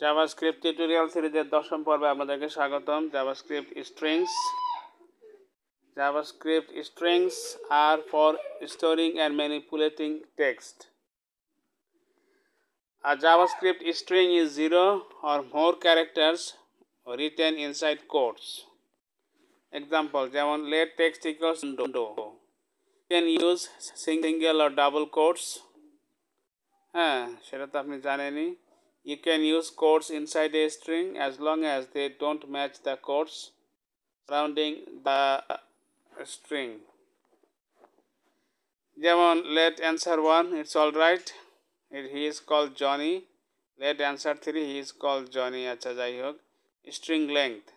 JavaScript tutorial সিরিজের দশম পর্বে আপনাদেরকে স্বাগতম। JavaScript strings are for storing and manipulating text. A JavaScript string is 0 or more characters written inside quotes. Example, যেমন let text equals no. You can use single or double quotes. হ্যাঁ, সেটা তো আপনি জানেনই। You can use quotes inside a string as long as they don't match the quotes surrounding the string. যেমন let answer 1, it's all right, he is called Johnny. Let answer 3, he is called Johnny. আচ্ছা, যাই হোক। String length.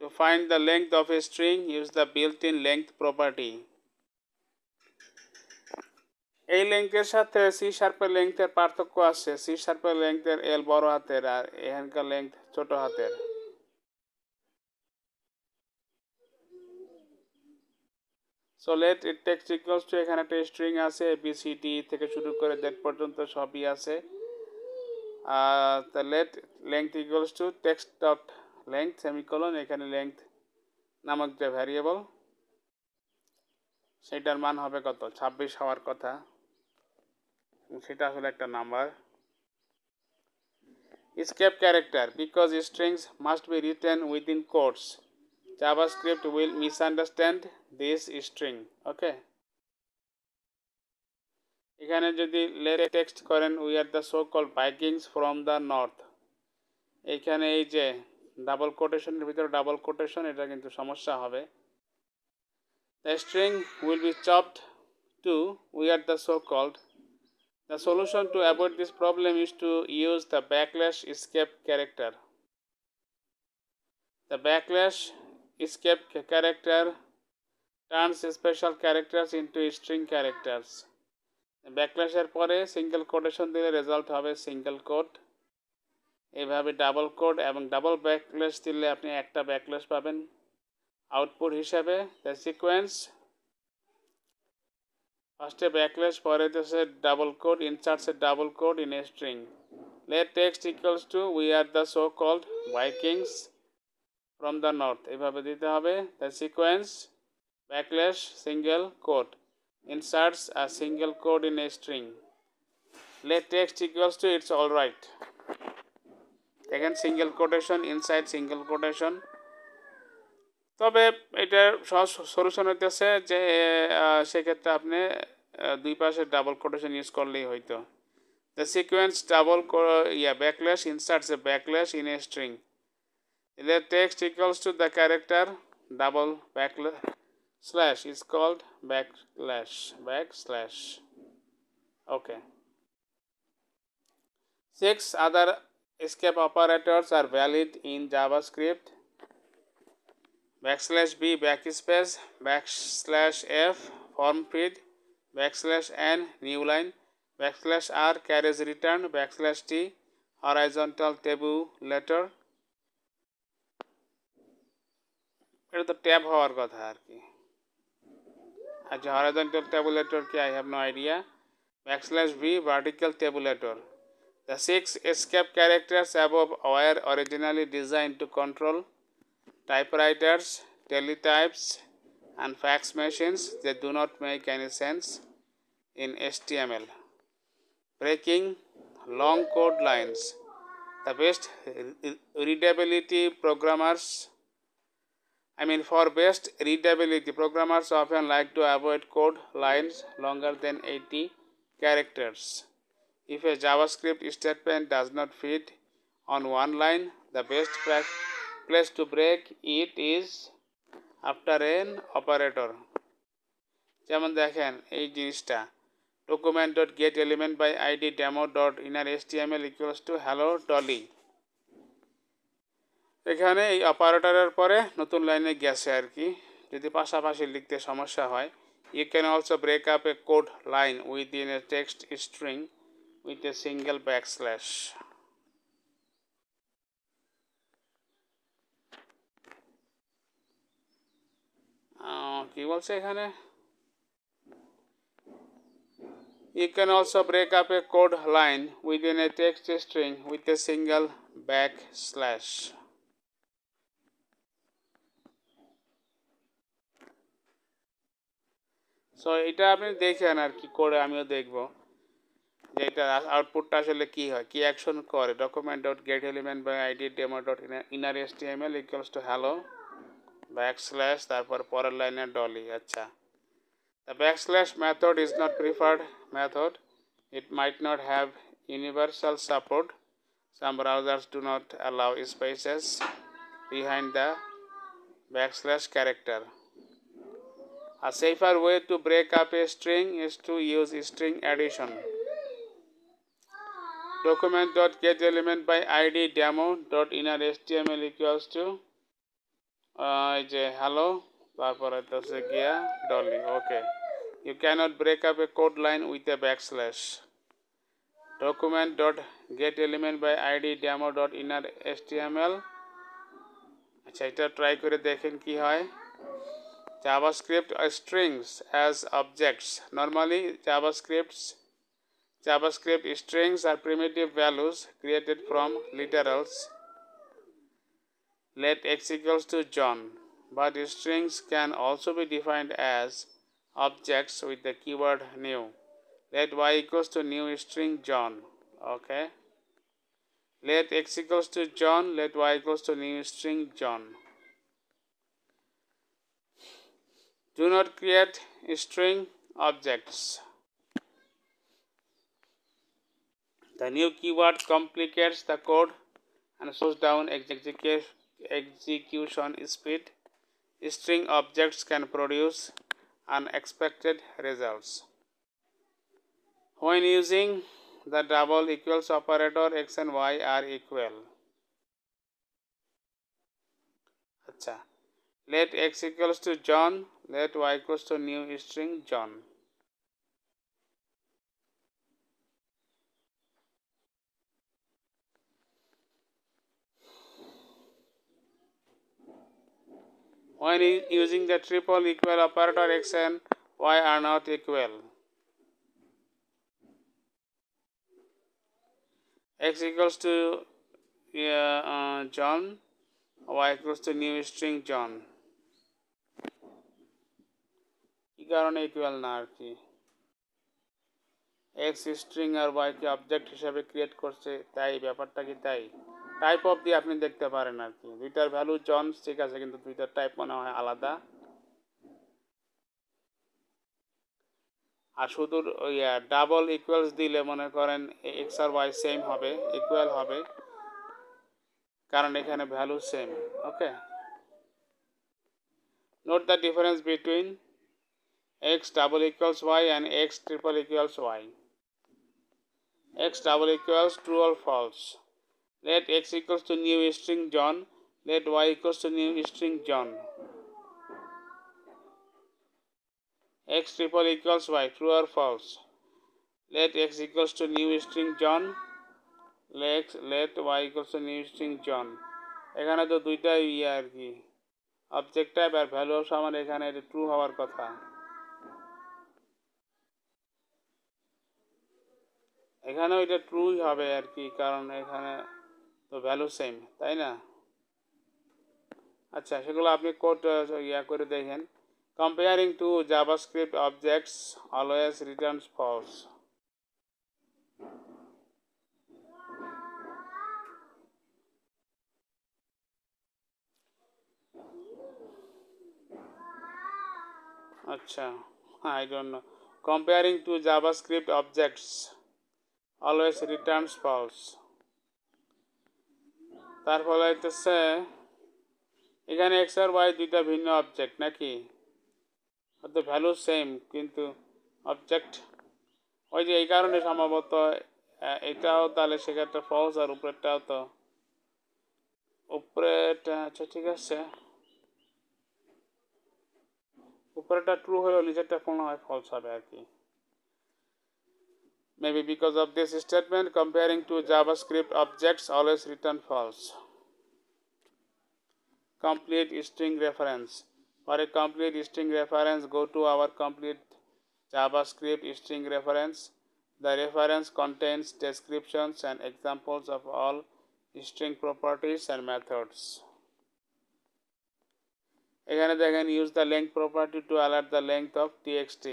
To find the length of a string, use the built-in length property. এই লেংথের সাথে C শার্পের লেংথের পার্থক্য আছে। C শার্পের লেংথের এল বড় হাতের আর এখানকার লেংথ ছোট হাতের। So let it text equals two, এখানে একটা স্ট্রিং আছে এবিসিডি থেকে শুরু করে জেড পর্যন্ত সবই আছে। তা let length equals to text dot length semicolon, এখানে লেংথ নামক যে ভ্যারিয়েবল সেটার মান হবে কত, 26 হওয়ার কথা, সেটা আসলে একটা number. Escape character, because strings must be written within quotes, JavaScript will misunderstand this string. Okay, এখানে যদি let text করেন we are the so called Vikings from the north, এখানে এই যে ডাবল কোটেশনের ভিতরে ডাবল কোটেশন, এটা কিন্তু সমস্যা হবে। The string will be chopped to we are the so called. The solution to avoid this problem is to use the backlash escape character. The backlash escape character turns special characters into string characters. ব্যাকল্যাশের পরে single quotation দিলে result হবে single coat, এইভাবে double coat এবং double backlash দিলে আপনি একটা backlash পাবেন output হিসাবে। দ্য সিকোয়েন্স, ফার্স্টে ব্যাকল্যাশ, পরে হচ্ছে double quote, inserts a double quote in a string. Let text equals to we are the so called Vikings from the north, এইভাবে দিতে হবে। The sequence backslash single quote inserts a single quote in a string. Let text equals to it's all right. Again single quotation inside single quotation. তবে এটার সহজ solution হইতেছে যে সেক্ষেত্রে আপনি দুই পাশে ডাবল কোটেশন ইউজ করলেই হইতো। The sequence double backlash inserts a backlash in a string. Let text equals to the character double backlash slash is called backslash. Okay. 6 other escape operators are valid in JavaScript. \b backspace, \f form feed, \n new line, \r carries return, \t horizontal tabulator. এটা তো tab হওয়ার কথা আর কি। আচ্ছা, horizontal tabulator কি? I have no idea. \v vertical tabulator. The 6 escape characters above were originally designed to control typewriters, teletypes, and fax machines. They do not make any sense in HTML. Breaking long code lines. The best readability programmers, for best readability, programmers often like to avoid code lines longer than 80 characters. If a JavaScript statement does not fit on one line, the best place to break it is after an operator. যেমন দেখেন এই জিনিসটা document.getElementById demo.innerHTML equals to hello dolly, এখানে এই অপারেটরের পরে নতুন লাইনে গেছে আর কি। যদি পাশাপাশি লিখতে সমস্যা হয়, you can also break up a code line within a text string with a single backslash. কি বলছে এখানে? You can also break up a code line within a text string with a single backslash. So এটা আপনি দেখেন আর কি করে আমিও দেখব যে এটা আউটপুটটা আসলে কি হয়, কি অ্যাকশন করে। Document dot get element by ID demo dot inner HTML equals to hello backslash তারপর পরের লাইনে ডলি। আচ্ছা, the backslash method is not preferred method. It might not have universal support. Some browsers do not allow spaces behind the backslash character. A safer way to break up a string is to use string addition. Document.getElement by id demo.innerHTML equals to hello তারপরে তো হচ্ছে গিয়া dolly. Okay, you cannot break up a code line with a backslash. Document.getElement by id demo.innerHTML. আচ্ছা, এটা try করে দেখেন কি হয়। JavaScript strings as objects. Normally JavaScript strings are primitive values created from literals let x equals to John, but strings can also be defined as objects with the keyword new. Let y equals to new string John. Okay, let x equals to John, let y equals to new string John. Do not create string objects. The new keyword complicates the code and slows down execution speed. String objects can produce unexpected results. When using the double equals operator, x and y are equal. Achha. Let x equals to John, let y equals to new string John. When using the triple equal operator, x and y are not equal. X equals to John, y equals to new string John. কি কারণে equal না আর কি, x string আর Y কে object হিসাবে create করছে, তাই ব্যাপারটা কি তাই। টাইপ অফ দিয়ে আপনি দেখতে পারেন আর কি, দুইটার ভ্যালু জন ঠিক আছে কিন্তু দুইটার টাইপ মনে হয় আলাদা। আর শুধু ডাবল ইকুয়ালস দিলে মনে করেন এক্স আর ওয়াই সেম হবে, ইকুয়াল হবে, কারণ এখানে value same. Okay, note the difference between x double equals y and x triple equals y. X double equals true or false. Let x equals to new string John, let y equals to new string John. X triple equals y, true or false. Let x equals to new string John, let y equals to new string John. এখানে তো দুইটাই আর কি object type আর value সমান, এখানে এটা true হওয়ার কথা। এখানেও এটা ট্রুই হবে আর কি, কারণ এখানে তো ভ্যালু সেম, তাই না। আচ্ছা, সেগুলো আপনি কোড করে দেখেন। Comparing to JavaScript objects always returns false. আচ্ছা, I don't know. Comparing to JavaScript objects always returns false. তার ফলে হইতেছে এখানে এক্স আর ওয়াই দুইটা ভিন্ন অবজেক্ট নাকি, হয়তো ভ্যালু সেম কিন্তু অবজেক্ট ওই যে এই কারণে সম্ভবত এটাও তাহলে সেক্ষেত্রে ফলস, আর উপরেরটাও তো উপরেরটা। আচ্ছা ঠিক আছে, উপরেরটা ট্রু হলেও নিচেরটা মনে হয় ফলস হবে আর কি। Maybe because of this statement, comparing to JavaScript objects always return false. Complete string reference. For a complete string reference, go to our complete JavaScript string reference The reference contains descriptions and examples of all string properties and methods. এখানে দেখেন use the length property to alert the length of txt.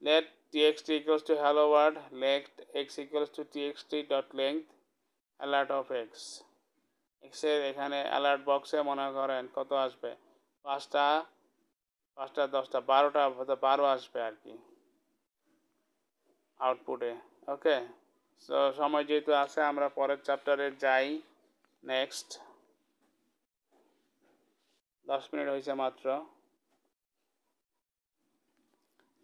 Let txt equals to hello world, length x equals to txt dot length alert of x. x এর এখানে alert বক্সে মনে করেন কত আসবে 5টা 10টা 12টা 12 আসবে আর কি আউটপুটে। ওকে, সো সময় যেহেতু আছে আমরা পরের চ্যাপ্টারে যাই। নেক্সট 10 মিনিট হয়েছে মাত্র।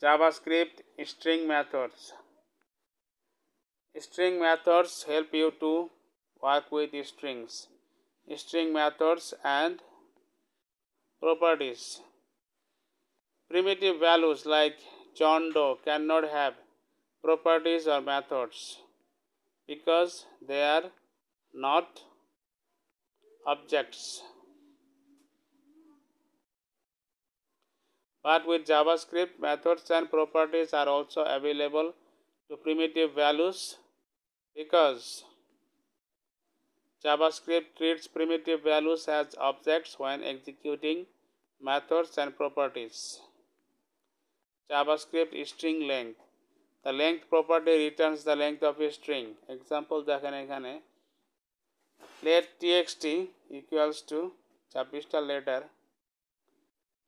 JavaScript string methods. String methods help you to work with strings. String methods and properties. Primitive values like John Doe cannot have properties or methods because they are not objects. But with JavaScript, methods and properties are also available to primitive values because JavaScript treats primitive values as objects when executing methods and properties. JavaScript string length. The length property returns the length of a string. Example দেখেন এখানে let txt equals to 26টা letter.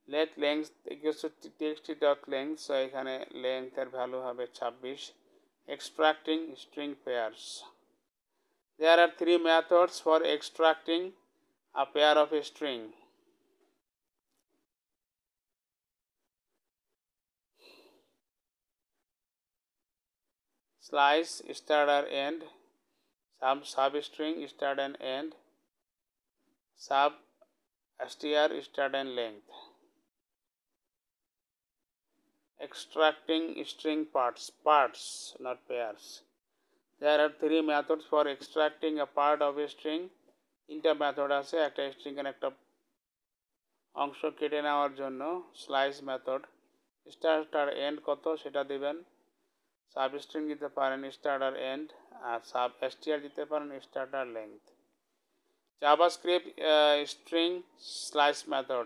Let length equals to txt dot length. So এখানে length এর value হবে 26. Extracting string pairs. There are 3 methods for extracting a pair of a string. Slice, start or end, substring, start and end, sub str, start and length. Extracting string parts, not pairs. There are 3 methods for extracting a part of a string. 3টা method আছে একটা string এর একটা অংশ কেটে নেওয়ার জন্য। Slice method, start আর এন্ড কত সেটা দিবেন, সাবস্ট্রিং দিতে পারেন স্টার্ট আর এন্ড, আর সাব str দিতে পারেন স্টার্ট আর length. JavaScript string slice method.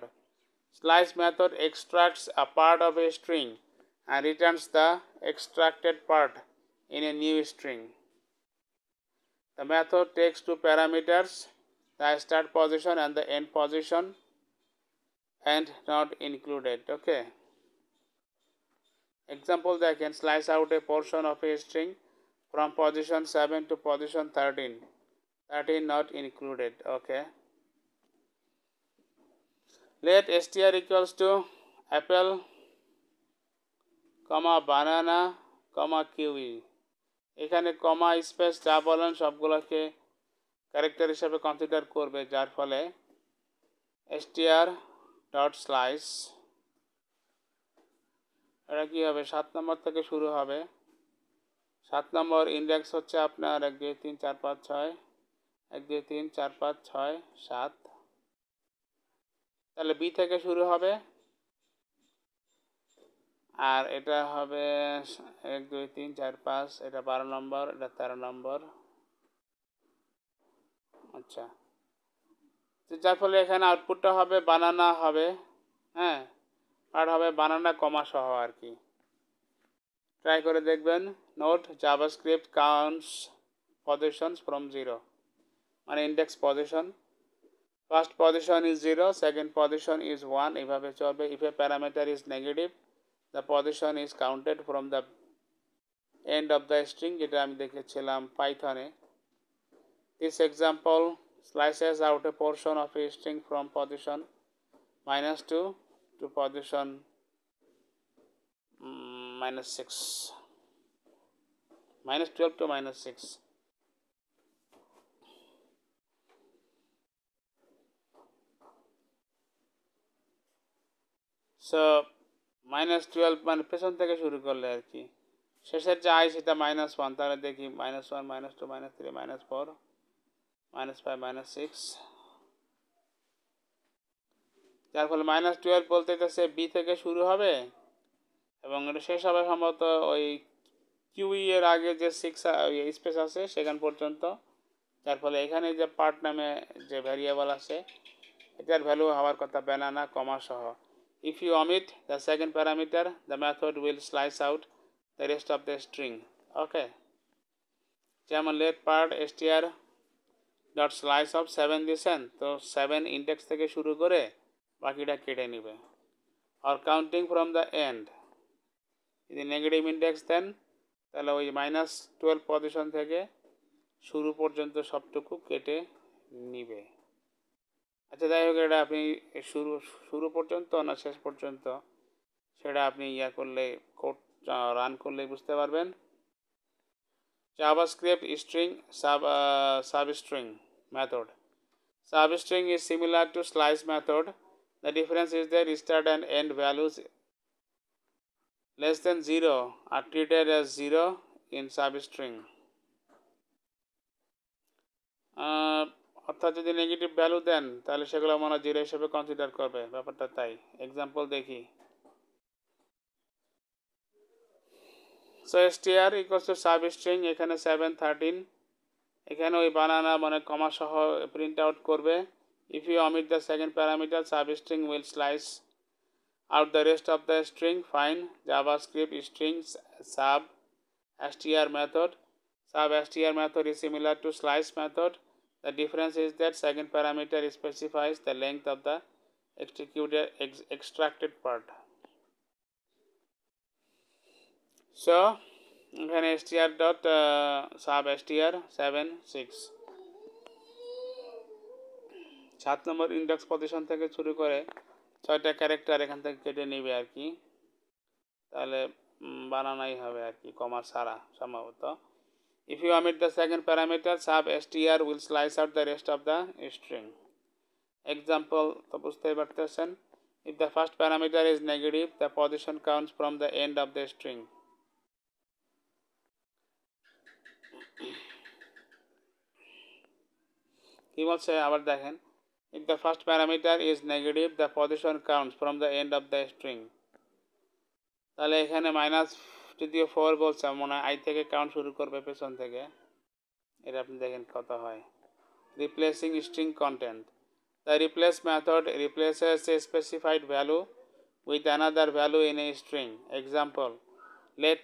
Slice method extracts a part of a string and returns the extracted part in a new string. The method takes 2 parameters, the start position and the end position, and not included. Okay. Example, they can slice out a portion of a string from position 7 to position 13. 13 not included. Okay. Let str equals to apple, comma banana, comma kiwi. এখানে কমা space যা বলেন সবগুলোকে character হিসেবে consider করবে, যার ফলে str dot slice এটা কি হবে 7 নম্বর থেকে শুরু হবে। 7 নম্বর ইন্ডেক্স হচ্ছে আপনার 1 2 3 4 5 6 1 2 3 4 5 6 7, তাহলে বি থেকে শুরু হবে আর এটা হবে 1 2 3 4 5, এটা 12 নম্বর, এটা 13 নম্বর। আচ্ছা, যার ফলে এখানে আউটপুটটা হবে বানানা হবে, হ্যাঁ, আর হবে বানানা কমা সহ আর কি। ট্রাই করে দেখবেন। Note JavaScript counts positions from 0, মানে index position, first position is 0, second position is 1, এইভাবে চলবে। If a parameter is negative the position is counted from the end of the string, যেটা আমি দেখেছিলাম পাইথনে। This example slices out a portion of a string from position -2 to position -6, -12 to -6. So -12 মানে পেছন থেকে শুরু করলে আর কি, শেষের যে আই সেটা -1, তাহলে দেখি -1 -2 -3 -4 -5 -6, যার ফলে -12 বলতে সে বি থেকে শুরু হবে এবং এটা শেষ হবে সম্ভবত ওই কিউই এর আগে যে 6 স্পেস আছে সেখান পর্যন্ত, যার ফলে এখানে যে পার্ট নামে যে ভ্যারিয়েবল আছে এটার ভ্যালু হওয়ার কথা ব্যানানা কমা সহ। If you omit the second parameter, the method will slice out the rest of the string. ওকে, যেমন let part str dot slice of 7 দিয়েছেন, তো 7 ইন্ডেক্স থেকে শুরু করে বাকিটা কেটে নেবে। আর কাউন্টিং ফ্রম দ্য এন্ড, যদি নেগেটিভ ইন্ডেক্স দেন তাহলে ওই -12 পজিশন থেকে শুরু পর্যন্ত সবটুকু কেটে নিবে। আচ্ছা যাই হোক, এটা আপনি শুরু পর্যন্ত না শেষ পর্যন্ত সেটা আপনি করলে কোড রান করলে বুঝতে পারবেন। JavaScript string substring method. Substring is similar to slice method. The difference is that start and end values less than 0 are treated as 0 in substring. অর্থাৎ যদি নেগেটিভ ভ্যালু দেন তাহলে সেগুলো মনে 0 হিসেবে কনসিডার করবে, ব্যাপারটা তাই। এক্সাম্পল দেখি। So str equals to substring, এখানে 7 13, এখানে ওই বানানা মানে কমা সহ প্রিন্ট আউট করবে। If you omit the second parameter, substring will slice out the rest of the string. Fine. JavaScript string sub str method. Sub str method is similar to slice method. The difference is that second parameter specifies the length of the extracted part. So এখানে str dot sub str 7 6 7 নম্বর index position থেকে শুরু করে 6টা character এখান থেকে কেটে নেবে আর কি, তাহলে বানানাই হবে আর কি, কমা ছাড়া সম্ভবত। If you omit the second parameter, sub str will slice out the rest of the string. Example তো বুঝতেই পারতেছেন। If the first parameter is negative, the position counts from the end of the string. কি বলছে আবার দেখেন, if the first parameter is negative, the position counts from the end of the string. তাহলে এখানে minus যদিও 4 বলছে, মনে হয় আই থেকে কাউন্ট শুরু করবে পেছন থেকে, এটা আপনি দেখেন কত হয়। Replacing string content, the replace method replaces a specified value with another value in a string. Example, let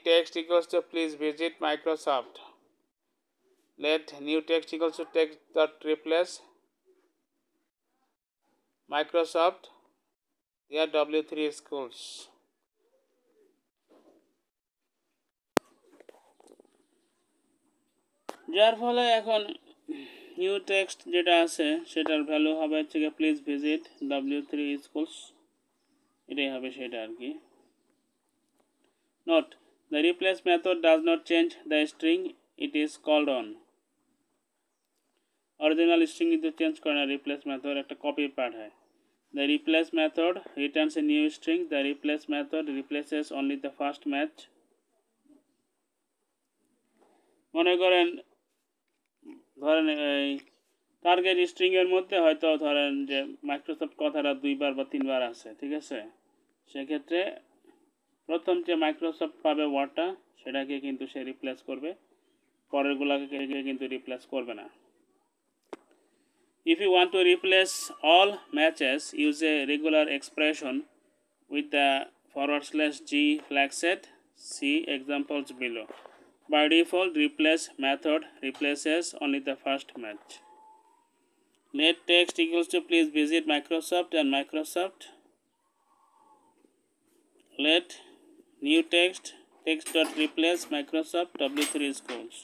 text equals to please visit Microsoft. Let new text equals to text dot replace Microsoft their W3 schools. যার ফলে এখন new text যেটা আছে সেটার value হবে হচ্ছে please visit W3 schools, এটাই হবে সেটা আর কি। Note, the replace method does not change the string it is called on. Original string কিন্তু চেঞ্জ করে না, রিপ্লেস মেথড একটা কপি পাঠায়। The replace method returns a new string. The replace method replaces only the first match. মনে করেন ধরেন এই target string এর মধ্যে হয়তো ধরেন যে মাইক্রোসফট কথাটা 2 বার বা 3 বার আছে, ঠিক আছে, সেক্ষেত্রে প্রথম যে মাইক্রোসফট পাবে ওয়ার্ডটা সেটাকে কিন্তু সে রিপ্লেস করবে, পরেরগুলোকে কিন্তু রিপ্লেস করবে না। If you want to replace all matches, use a regular expression with the /g flag set. See examples below. By default, replace method replaces only the first match. Let text equals to please visit Microsoft and Microsoft. Let new text dot replace Microsoft W3 schools.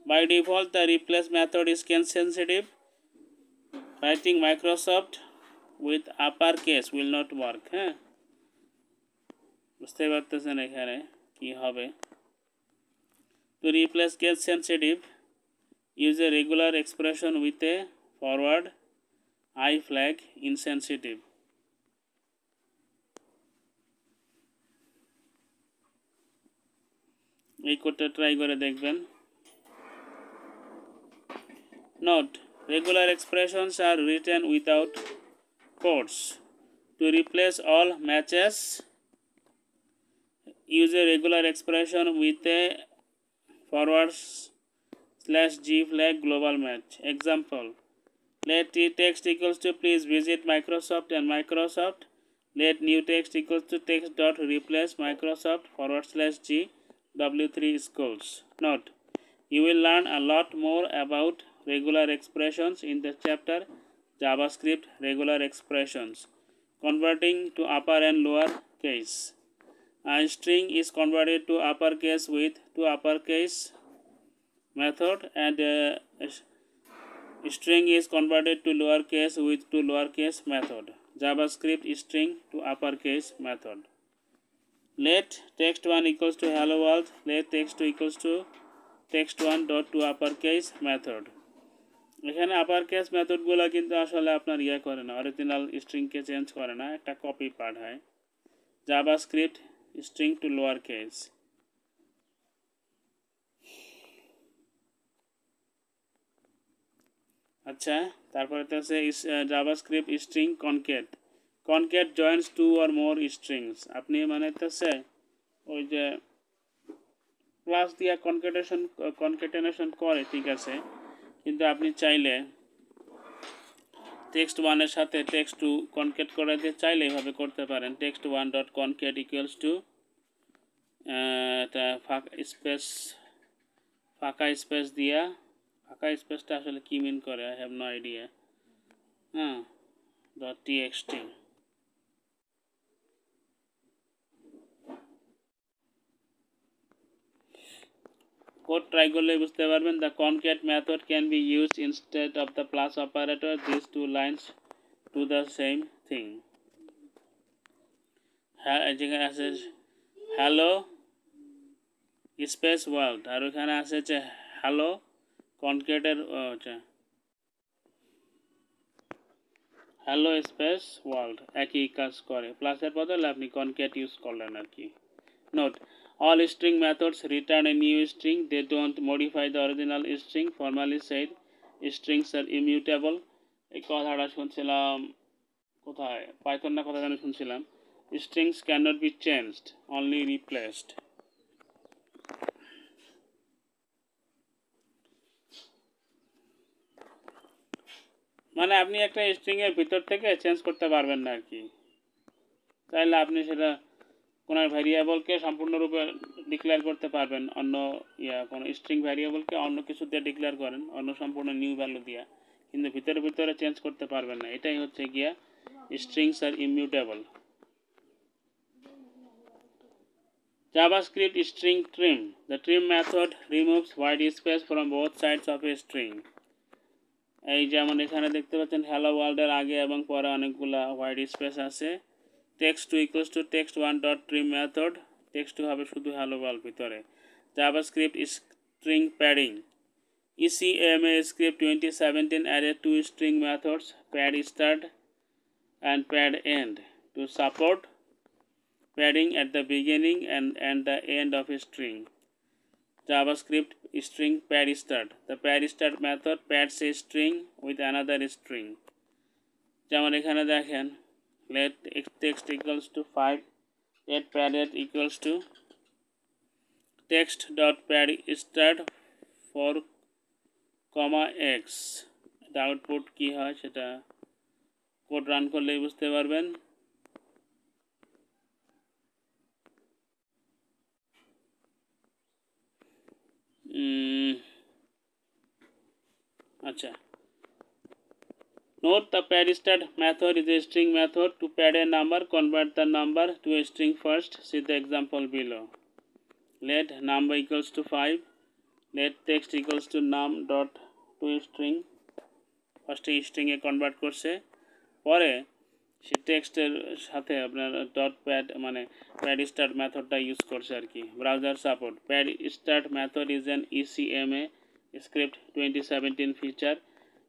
By default, the replace method is case sensitive. Writing Microsoft with uppercase will not work. হ্যাঁ, বুঝতে পারতেছেন এখানে কি হবে। To replace case sensitive, use a regular expression with a forward I flag insensitive. এই কোডটা try করে দেখবেন। Note, regular expressions are written without quotes. To replace all matches, use a regular expression with a /G flag global match. Example, let text equals to please visit Microsoft and Microsoft. Let new text equals to text dot replace Microsoft /G W3 schools. Note, you will learn a lot more about regular expressions in the chapter JavaScript regular expressions, converting to upper and lower case. A string is converted to uppercase with to uppercase method, and string is converted to lowercase with to lowercase method. JavaScript string to uppercase method. Let text1 equals to hello world. Let text2 equals to text1 dot to uppercase method. এখানে আপারকেস মেথডগুলো কিন্তু আসলে আপনার করে না, original স্ট্রিংকে change করে না, একটা copy পাঠায়। JavaScript string to lower case. আচ্ছা, তারপরে তো আছে JavaScript string concat. Concat joins two or more strings. আপনি মানে হচ্ছে ওই যে প্লাস দিয়া কনকেটেনেশন করে, ঠিক আছে, কিন্তু আপনি চাইলে টেক্সট ওয়ানের সাথে টেক্সট টু কনকেট করাতে চাইলে এইভাবে করতে পারেন। Text one dot concat equals to ফাঁকা স্পেস দিয়া, ফাঁকা স্পেসটা আসলে কি মিন করে আই হ্যাভ নো আইডিয়া, হ্যাঁ, ডট টিএক্সটি। কোড ট্রাই করলে বুঝতে পারবেন। The concat method can be used instead of the plus operator, this two lines to the same thing. হ্যাঁ, যেখানে আছে হ্যালো স্পেস ওয়ার্ল্ড, আর ওখানে আছে যে হ্যালো কনকেটের হ্যালো স্পেস ওয়ার্ল্ড, একই কাজ করে, প্লাসের বদলে আপনি কনকেট ইউজ করলেন আর কি। Note, all string methods return a new string, they don't modify the original string. Formally said, strings are immutable. এই কথাটা শুনছিলাম কোথায়, পাইথন না কথা জানি শুনছিলাম। Strings cannot be changed, only replaced. মানে আপনি একটা স্ট্রিংয়ের ভিতর থেকে চেঞ্জ করতে পারবেন না আর কি। চাইলে আপনি সেটা কোনো ভ্যারিয়েবলকে সম্পূর্ণরূপে ডিক্লেয়ার করতে পারবেন, অন্য কোনো স্ট্রিং ভ্যারিয়েবলকে অন্য কিছু দিয়ে ডিক্লেয়ার করেন, অন্য সম্পূর্ণ নিউ ভ্যালু দিয়া, কিন্তু ভিতরে চেঞ্জ করতে পারবেন না। এটাই হচ্ছে গিয়া strings R immutable. JavaScript string trim. The trim method removes white space from both sides of a string. এই যেমন এখানে দেখতে পাচ্ছেন হ্যালো ওয়ার্ল্ডের আগে এবং পরে অনেকগুলা হোয়াইট স্পেস আছে। text2 equals to text1 dot trim method, text2 হবে শুধু হ্যালো ওয়ার্ল্ড ভিতরে। JavaScript string padding. ECMA script 2017 added two string methods, pad start and pad end, to support padding at the beginning and the end of a string. JavaScript string pad start. The pad start method pads a string with another string. যেমন এখানে দেখেন, let text equals to 5, let padded equals to text dot pad start 4, x. এটা output কি হয় সেটা code run করলেই বুঝতে পারবেন। আচ্ছা, note, the pad start method is a string method. To pad a number, convert the number to a string first. See the example below. Let number equals to 5. Let text equals to num dot to string. First string A convert করছে, পরে সে টেক্সটের সাথে আপনার dot pad মানে pad start মেথডটা use করছে আর কি। Browser support. Pad start method is an ECMA script 2017 feature.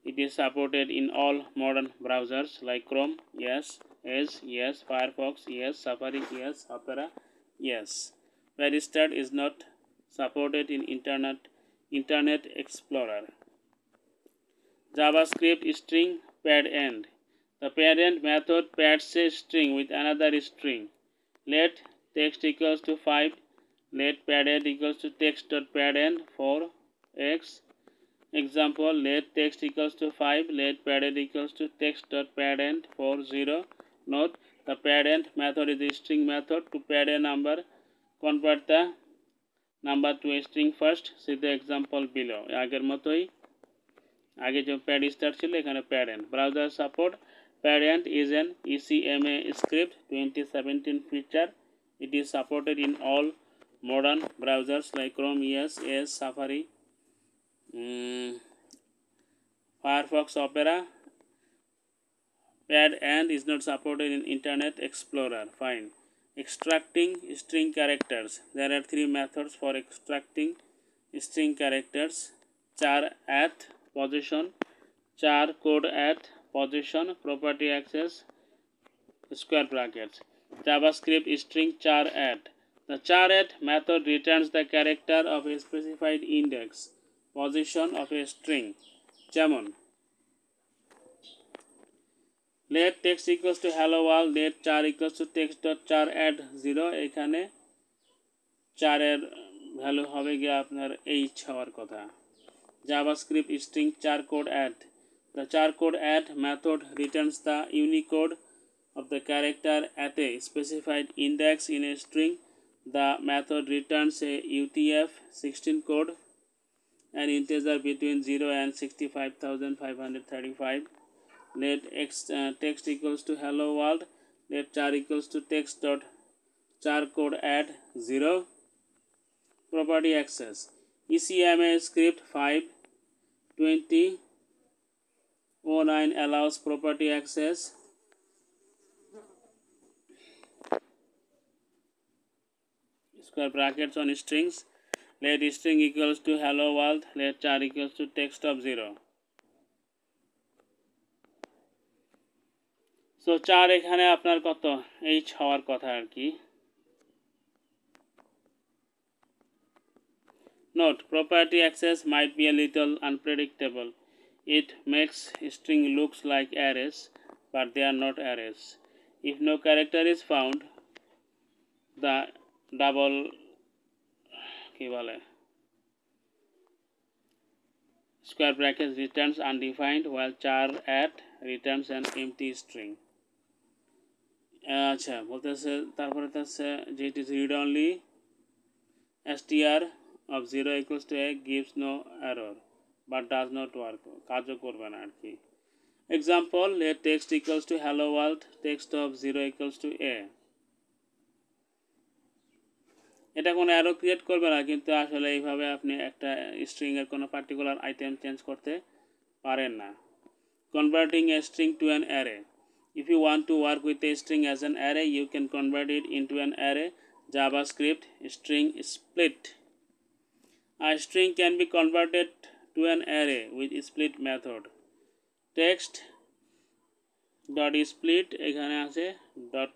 It is supported in all modern browsers like Chrome, yes, Edge, yes, Firefox, yes, Safari, yes, Opera, yes. Pad start is not supported in Internet Explorer. JavaScript string pad end. The pad end method pads a string with another string. Let text equals to 5, let parent equals to text dot parent for x. Example, let text equals to 5, let parent equals to text dot parent for 0. Note, the parent method is a string method. To parent number, convert the number to a string first. See the example below. আগের মতোই আগে যে pad star ছিল এখানে parent browser support parent is an ECMA script 2017 feature. It is supported in all modern browsers like Chrome, Edge, Safari, Firefox, Opera. Pad and is not supported in Internet Explorer. Fine. Extracting string characters. There are 3 methods for extracting string characters: char at position, char code at position, property access, square brackets. JavaScript string char at. The char at method returns the character of a specified index position of a string. যেমন let text equals to hello world, let char equals to text dot char add 0. এখানে char এর value হবে গিয়ে আপনার h হওয়ার কথা। JavaScript string char code add. The char code add method returns the Unicode of the character at a specified index in a string. The method returns a UTF-16 code, an integer between 0 and 65,535. Let text equals to hello world, let char equals to text dot char code add 0. Property access. ECMA script 5.20.09 allows property access. Square brackets on strings. Let string equals to hello world, let char equals to text of 0. So char এখানে আপনার কত h হওয়ার কথা আর কি। Note, property access might be a little unpredictable. It makes string looks like arrays, but they are not arrays. If no character is found, the double square brackets returns undefined, while char at returns an empty string. আচ্ছা বলতেছে তারপরে আছে যে it is read only str of 0 equals to a gives no error but does not work, কাজও করবে না আর কি। Example, let text equals to hello world, text of 0 equals to a. এটা কোনো অ্যারো ক্রিয়েট করবে না, কিন্তু আসলে এইভাবে আপনি একটা স্ট্রিং এর কোনো পার্টিকুলার আইটেম চেঞ্জ করতে পারেন না। Converting a string to an array. If you want to work with a string as an array, you can convert it into an array. JavaScript string split. A string can be converted to an array with split method. Text dot split এখানে আছে dot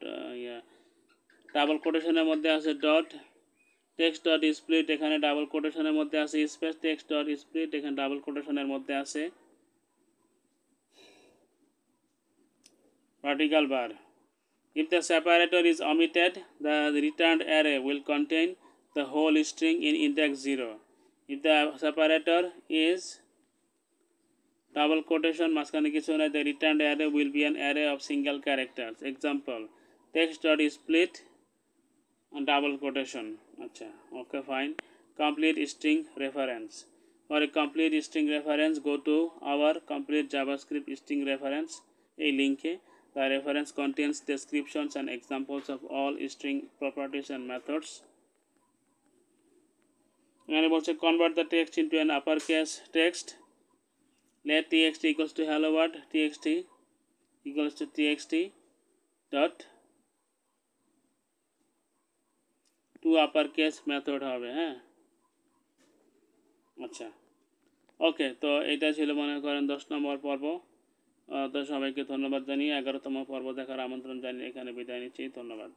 double কোটেশনের মধ্যে আছে dot text dot split এখানে double কোটেশনের মধ্যে আছে space text dot split এখানে double কোটেশনের মধ্যে আছে vertical bar. If the separator is omitted, the returned array will contain the whole string in index 0. If the separator is double quotation মাঝখানে কিছু নাই, the returned array will be an array of single characters. Example, text dot split and double quotation. আচ্ছা, okay, fine. Complete string reference. For a complete string reference, go to our complete JavaScript string reference এই লিঙ্কে। The reference contains descriptions and examples of all string properties and methods. এখানে বলছে convert the text into an uppercase text. Let txt equals to hello world, txt equals to txt dot to uppercase method হবে, হ্যাঁ। আচ্ছা, ওকে, তো এটা ছিল মনে করেন 10 নম্বর পর্ব। তো সবাইকে ধন্যবাদ জানিয়ে 11তম পর্ব দেখার আমন্ত্রণ জানিয়ে এখানে বিদায় নিচ্ছি। ধন্যবাদ।